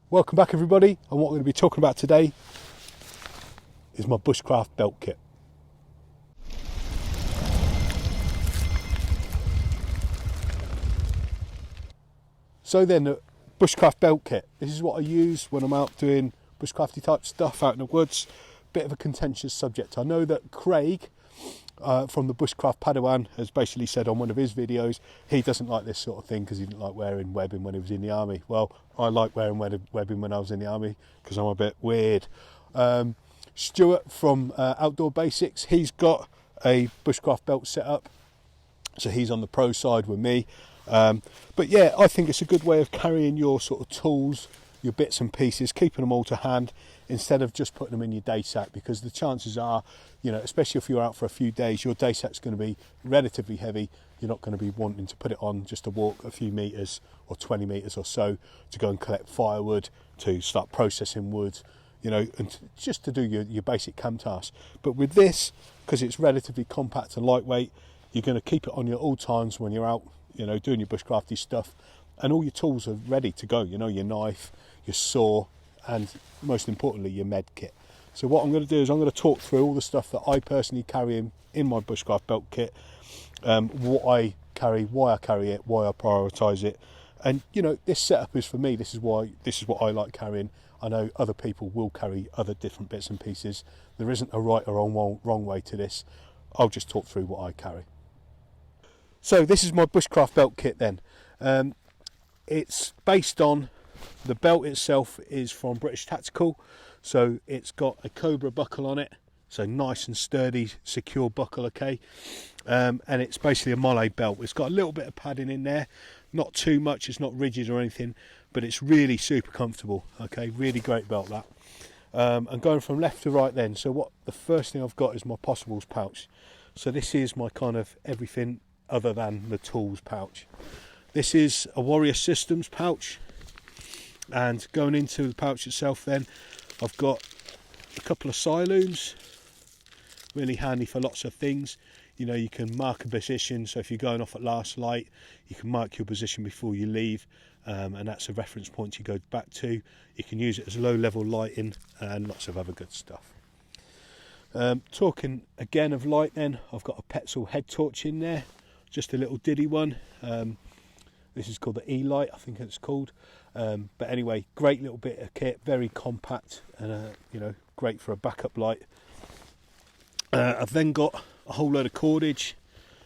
Welcome back everybody, and what we're going to be talking about today is my Bushcraft Belt Kit. So then, the Bushcraft Belt Kit, this is what I use when I'm out doing bushcrafty type stuff out in the woods. Bit of a contentious subject. I know that Craig from the Bushcraft Padawan has basically said on one of his videos he doesn't like this sort of thing because he didn't like wearing webbing when he was in the army. Well, I like wearing webbing when I was in the army because I'm a bit weird. Stuart from Outdoor Basics, he's got a Bushcraft belt set up, so he's on the pro side with me. But yeah, I think it's a good way of carrying your sort of tools, your bits and pieces, keeping them all to hand instead of just putting them in your day sack, because the chances are, you know, especially if you're out for a few days, your day sack's going to be relatively heavy. You're not going to be wanting to put it on just to walk a few metres or 20 metres or so to go and collect firewood, to start processing wood, you know, and just to do your basic camp tasks. But with this, because it's relatively compact and lightweight, you're going to keep it on you at all times when you're out, you know, doing your bushcrafty stuff, and all your tools are ready to go, you know, your knife, your saw, and most importantly your med kit. So what I'm going to do is I'm going to talk through all the stuff that I personally carry in my Bushcraft Belt Kit, what I carry, why I carry it, why I prioritise it, and you know, this setup is for me. This is what I like carrying. I know other people will carry other different bits and pieces. There isn't a right or wrong way to this. I'll just talk through what I carry. So this is my Bushcraft Belt Kit then. It's based on, the belt itself is from British Tactical, so it's got a Cobra buckle on it, so nice and sturdy, secure buckle, okay. And it's basically a molle belt. It's got a little bit of padding in there, not too much, it's not rigid or anything, but it's really super comfortable, okay. Really great belt that. And going from left to right then, so the first thing I've got is my possibles pouch. So this is my kind of everything other than the tools pouch. This is a Warrior Systems pouch, and going into the pouch itself then, I've got a couple of Cyalumes, really handy for lots of things. You know, you can mark a position, so if you're going off at last light, you can mark your position before you leave, and that's a reference point you go back to. You can use it as low level lighting and lots of other good stuff. Talking again of light then, I've got a Petzl head torch in there, just a little diddy one. This is called the E-Light, I think it's called. But anyway, great little bit of kit, very compact, and you know, great for a backup light. I've then got a whole load of cordage.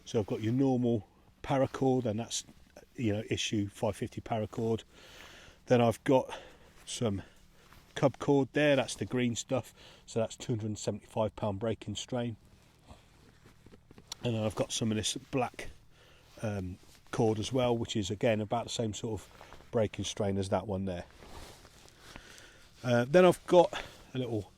So I've got your normal paracord, and that's, you know, issue 550 paracord. Then I've got some cub cord there, that's the green stuff, so that's 275 pound breaking strain. And then I've got some of this black cord as well, which is again about the same sort of breaking strain as that one there. Then I've got a little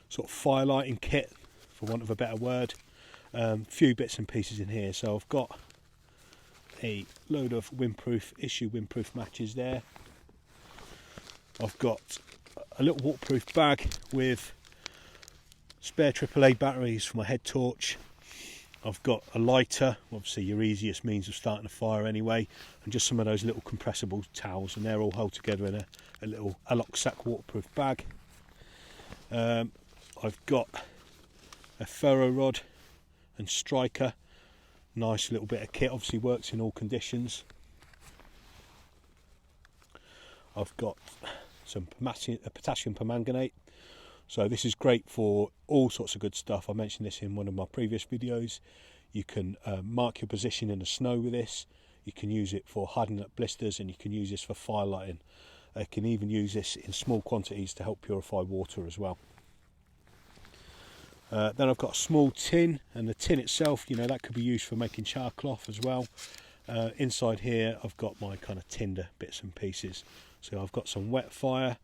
sort of fire lighting kit, for want of a better word. Few bits and pieces in here. So I've got a load of issue windproof matches there. I've got a little waterproof bag with spare AAA batteries for my head torch. I've got a lighter, obviously your easiest means of starting a fire anyway, and just some of those little compressible towels, and they're all held together in a little Alok sack waterproof bag. I've got a ferro rod and striker, nice little bit of kit, obviously works in all conditions. I've got some potassium permanganate. So this is great for all sorts of good stuff. I mentioned this in one of my previous videos. You can mark your position in the snow with this. You can use it for hardening up blisters, and you can use this for fire lighting. You can even use this in small quantities to help purify water as well. Then I've got a small tin, and the tin itself, you know, that could be used for making char cloth as well. Inside here I've got my kind of tinder bits and pieces. So I've got some wet fire.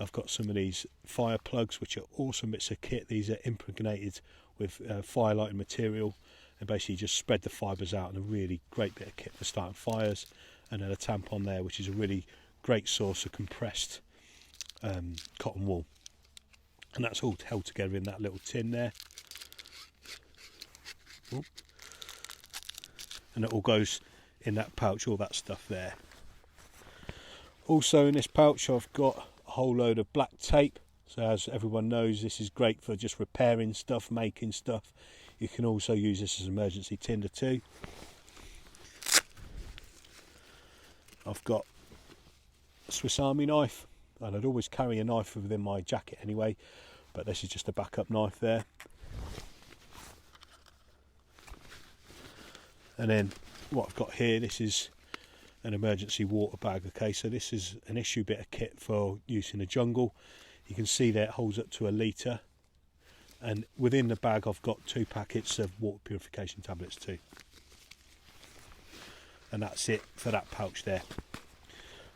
I've got some of these fire plugs, which are awesome bits of kit. These are impregnated with fire lighting material, and basically just spread the fibres out, and a really great bit of kit for starting fires. And then a tampon there, which is a really great source of compressed cotton wool, and that's all held together in that little tin there. Ooh. And it all goes in that pouch, all that stuff there. Also in this pouch I've got a whole load of black tape. So as everyone knows, this is great for just repairing stuff, making stuff. You can also use this as emergency tinder too. I've got a Swiss Army knife, and I'd always carry a knife within my jacket anyway, but this is just a backup knife there. And then what I've got here, this is an emergency water bag. Okay, so this is an issue bit of kit for use in the jungle. You can see there it holds up to 1 litre, and within the bag I've got 2 packets of water purification tablets too. And that's it for that pouch there.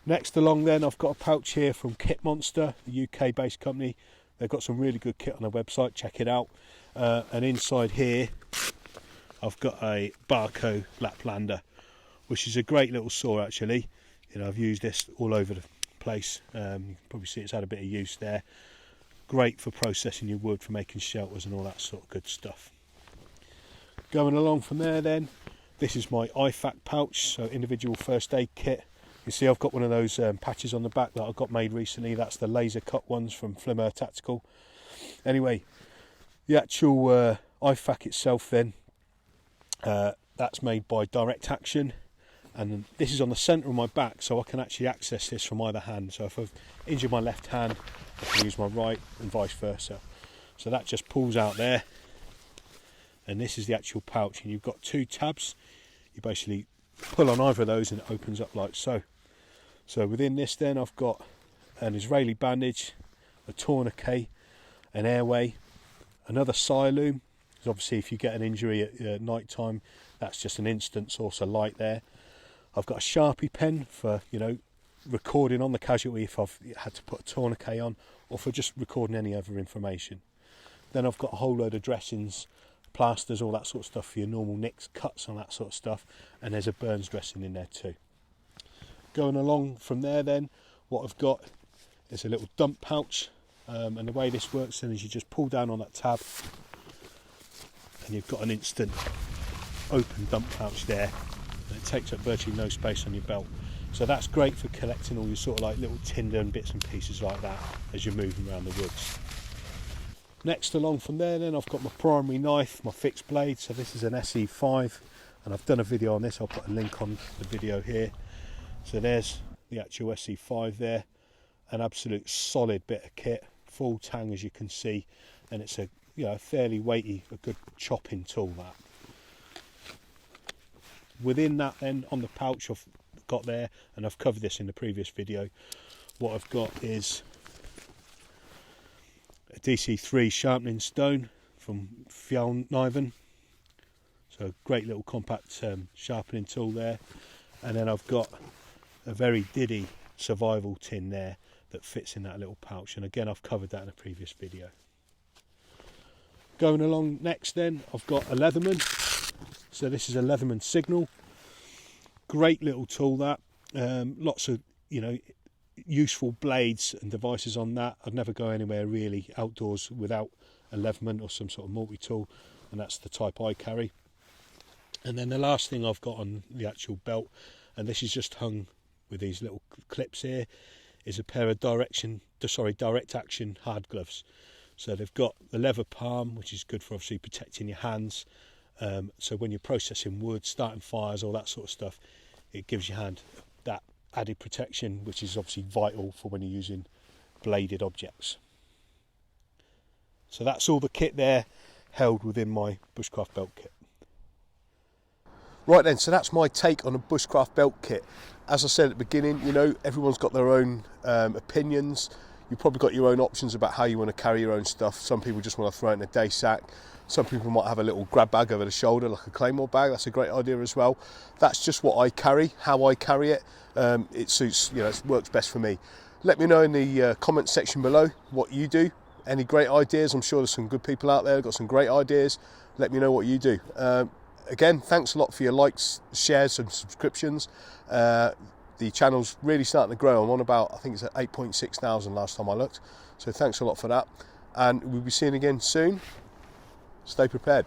Next along then, I've got a pouch here from Kit Monster, the UK based company. They've got some really good kit on their website, check it out. And inside here I've got a Paracord Laplander, which is a great little saw actually. You know, I've used this all over the place. You can probably see it's had a bit of use there. Great for processing your wood, for making shelters and all that sort of good stuff. Going along from there then, this is my IFAK pouch, so individual first aid kit. You see I've got one of those patches on the back that I got made recently. That's the laser cut ones from Flimmer Tactical. Anyway, the actual IFAK itself then, that's made by Direct Action, and this is on the centre of my back, so I can actually access this from either hand. So if I've injured my left hand, I can use my right and vice versa. So that just pulls out there, and this is the actual pouch, and you've got 2 tabs. You basically pull on either of those and it opens up like so. So within this then I've got an Israeli bandage, a tourniquet, an airway, another Cyalume, because obviously if you get an injury at night time, that's just an instant source of light there. I've got a Sharpie pen for, you know, recording on the casualty if I've had to put a tourniquet on, or for just recording any other information. Then I've got a whole load of dressings, plasters, all that sort of stuff for your normal nicks, cuts and that sort of stuff, and there's a burns dressing in there too. Going along from there then, what I've got is a little dump pouch, and the way this works then is you just pull down on that tab and you've got an instant open dump pouch there, and it takes up virtually no space on your belt. So that's great for collecting all your sort of like little tinder and bits and pieces like that as you're moving around the woods. Next along from there then, I've got my primary knife, my fixed blade. So this is an ESEE 5, and I've done a video on this. I'll put a link on the video here. So there's the actual ESEE 5 there, an absolute solid bit of kit, full tang as you can see, and it's a, you know, fairly weighty, a good chopping tool that. Within that then, on the pouch I've got there, and I've covered this in the previous video, what I've got is a DC3 sharpening stone from Cyalume, so a great little compact sharpening tool there. And then I've got a very diddy survival tin there that fits in that little pouch, and again I've covered that in a previous video. Going along next then, I've got a Leatherman. So this is a Leatherman Signal, great little tool that, lots of, you know, useful blades and devices on that. I'd never go anywhere really outdoors without a Leatherman or some sort of multi-tool, and that's the type I carry. And then the last thing I've got on the actual belt, and this is just hung with these little clips here, is a pair of Direct Action hard gloves. So they've got the leather palm, which is good for obviously protecting your hands. So when you're processing wood, starting fires, all that sort of stuff, it gives your hand that added protection, which is obviously vital for when you're using bladed objects. So that's all the kit there, held within my Bushcraft Belt Kit. Right then, so that's my take on a Bushcraft Belt Kit. As I said at the beginning, you know, everyone's got their own opinions. You've probably got your own options about how you want to carry your own stuff. Some people just want to throw it in a day sack. Some people might have a little grab bag over the shoulder, like a Claymore bag. That's a great idea as well. That's just what I carry, how I carry it. It suits, you know, it works best for me. Let me know in the comment section below what you do. Any great ideas? I'm sure there's some good people out there who've got some great ideas. Let me know what you do. Again, thanks a lot for your likes, shares and subscriptions. The channel's really starting to grow. I'm on about, I think it's at 8.6 thousand last time I looked. So thanks a lot for that. And we'll be seeing you again soon. Stay prepared.